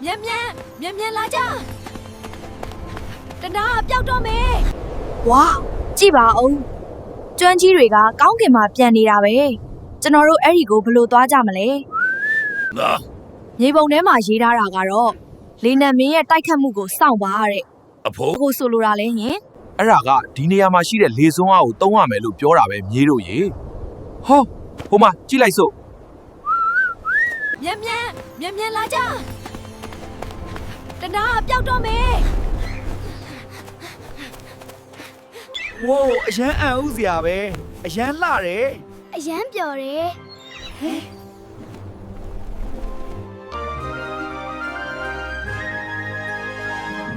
မြန်လာကြတနာပျောက်တော့မယ်ဝါကြည့်ပါဦးကျွမ်းကြီးတွေကကောင်းကင်မှာပြန်နေတာပဲကျွန်တော်တို့အဲ့ဒီကိုဘယ်လိုသွားကြမလဲမြေပုံထဲမှာရေးထားတာကတော့လေနံမင်းရဲ့တိုက်ခတ်မှုကိုစောင့်ပါတဲ့အဖိုးကိုဆိုလိုတာလဲဟင်အဲ့ဒါကဒီနေရာမှာရှိတဲ့လေစွန်းအားကိုတုံးရမယ်လို့ပြောတာပဲမြေးတို့ရေဟောဟိုမှာကြည့်လိုက်စို့မြန်လာကြတနာပျောက်တော့မယ်ဝိုးအရန်အံ့ဥစရာပဲအရန်လှတယ်အရန်ပျော်တယ်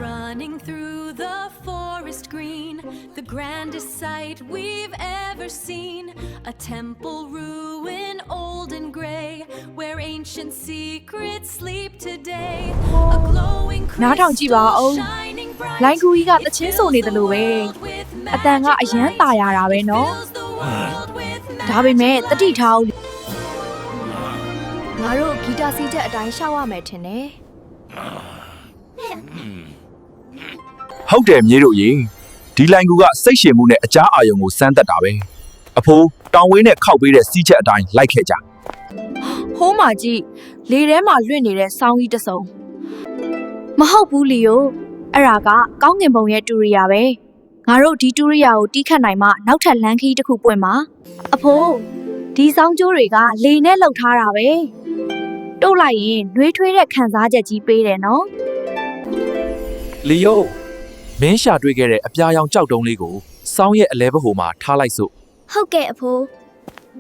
Running through the forest green, the grandest sight we've ever seen. A temple ruin old and gray, where ancient secrets sleep today. A glowing crystal shining bright. လိုင်းကူကြီးကတချင်းဆိုနေတယ်လို့ပဲအတန်ကအရန်ตายရတာပဲနော်ဒါပေမဲ့တတိထားဦးငါတို့ဂီတာစီးချက်အတိုင်းရှောက်ရမယ်ထင်တယ်ဟုတ်တယ်မြေးတို့ရေဒီလိုင်းကူကစိတ်ရှည်မှုနဲ့အကြားအာရုံကိုစမ်းသပ်တာပဲအဖိုးတောင်ဝင်းနဲ့ခောက်ပေးတဲ့စီးချက်အတိုင်းလိုက်ခဲ့ကြဟိုးမှာကြည့်လေထဲမှာလွင့်နေတဲ့စောင်းကြီးတစ်စုံမဟုတ်ဘူးလီယိုအဲ့ဒါကကောင်းကင်ဘုံရဲ့တူရီယာပဲငါတို့ဒီတူရီယာကိုတီးခတ်နိုင်မှနောက်ထပ်လမ်းခီးတစ်ခုပွင့်မှာအဖိုးဒီစောင်းကျိုးတွေကလေနဲ့လှုပ်ထားတာပဲတို့လိုက်ရင်နှွေးထွေးတဲ့ခံစားချက်ကြီးပေးတယ်နော်လီယိုမင်းရှာတွေ့ခဲ့တဲ့အပြာရောင်ကြောက်တုံးလေးကိုစောင်းရဲ့အလဲဘဟိုမှာထားလိုက်စို့ဟုတ်ကဲ့အဖိုး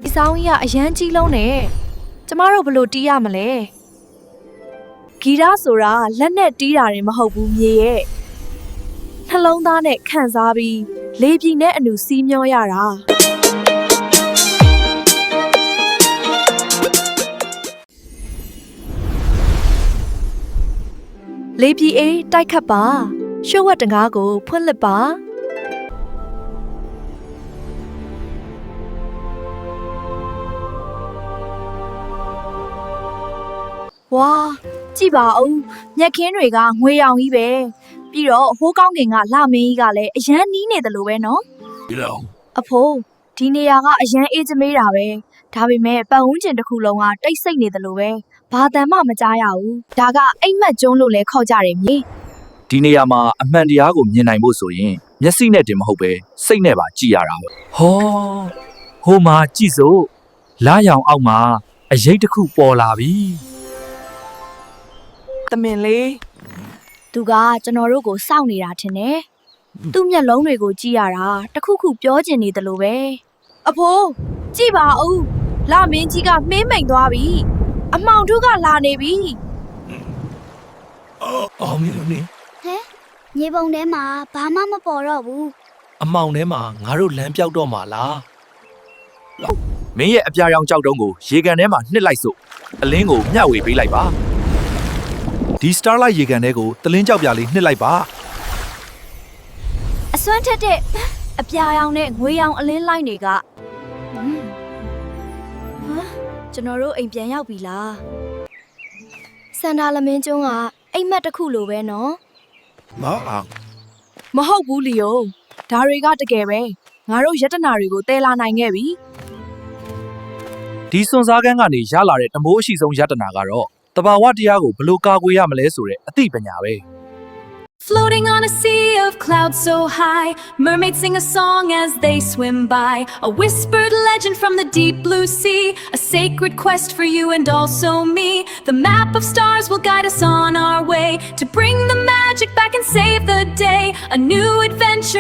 ဒီစောင်းကြီးကအရန်ကြီးလုံးနဲ့ကျမတို့ဘယ်လိုတီးရမလဲဂီတဆိုတာလက်နဲ့တီးတာတွေမဟုတ်ဘူးမြေရဲ့နှလုံးသားနဲ့ခံစားပြီးလေပြင်းနဲ့အနူစီးမျောရတာလေပြင်းအေးတိုက်ခတ်ပါရှုပ်ဝတ်တကားကိုဖွင့်လှစ်ပါဝါကြည့်ပါဦးမျက်ခင်းတွေကငွေရောင်ကြီးပဲပြီးတော့ဟိုးကောင်းကင်ကလမင်းကြီးကလည်းအရန်နီးနေတယ်လို့ပဲနော်ဒီလိုအဖိုးဒီနေရာကအရန်အေးချမေးတာပဲဒါပေမဲ့ပတ်ဝန်းကျင်တစ်ခုလုံးကတိတ်ဆိတ်နေတယ်လို့ပဲဘာတမ်းမှမကြားရဘူးဒါကအိမ်မက်ကျုံးလို့လည်းခေါ်ကြတယ်မြေဒီနေရာမှာအမှန်တရားကိုမြင်နိုင်ဖို့ဆိုရင်မျက်စိနဲ့တင်မဟုတ်ပဲစိတ်နဲ့ပါကြည့်ရတာပဲဟောဟိုမှာကြည့်စို့လာရောင်အောက်မှာအရိပ်တစ်ခုပေါ်လာပြီတမင်လေးသူကကျွန်တော်တို့ကိုစောင့်နေတာထင်တယ်သူ့မျက်လုံးတွေကိုကြည့်ရတာတခုခုပြောချင်နေတယ်လို့ပဲအဖိုးကြည့်ပါဦးလမင်းကြီးကမှင်းမိန်သွားပြီအမောင်တို့ကလာနေပြီအော်မင်းနေဟဲ့မြေပုံထဲမှာဘာမှမပေါ်တော့ဘူးအမောင်ထဲမှာငါတို့လမ်းပြောက်တော့မှာလားမင်းရဲ့အပြာရောင်ကြောက်တုံးကိုရေကန်ထဲမှာနှစ်လိုက်စို့အလင်းကိုမျှဝေပေးလိုက်ပါဒီ Starlight ရေကန်ထဲကိုတလင်းကြောက်ပြားလေးနှစ်လိုက်ပါအစွမ်းထက်တဲ့အပြာရောင်နဲ့ငွေရောင်အလင်းလိုက်တွေကကျွန်တော်တို့အိမ်ပြန်ရောက်ပြီလားစန္ဒာလမင်းကျွန်းကအိမ်မက်တစ်ခုလိုပဲနော်မဟုတ်ဘူးလီယိုဒါတွေကတကယ်ပဲငါတို့ရတနာတွေကိုတဲလာနိုင်ခဲ့ပြီဒီစွန်စားကန်းကနေရလာတဲ့တမိုးအရှိဆုံးရတနာကတော့တဘာဝတရားကိုဘယ်လိုကာကွယ်ရမလဲဆိုတဲ့အသိပညာပဲFloating on a sea of clouds so high, mermaids sing a song as they swim by. A whispered legend from the deep blue sea, a sacred quest for you and also me. The map of stars will guide us on our way to bring the magic back and save the day. A new adventure.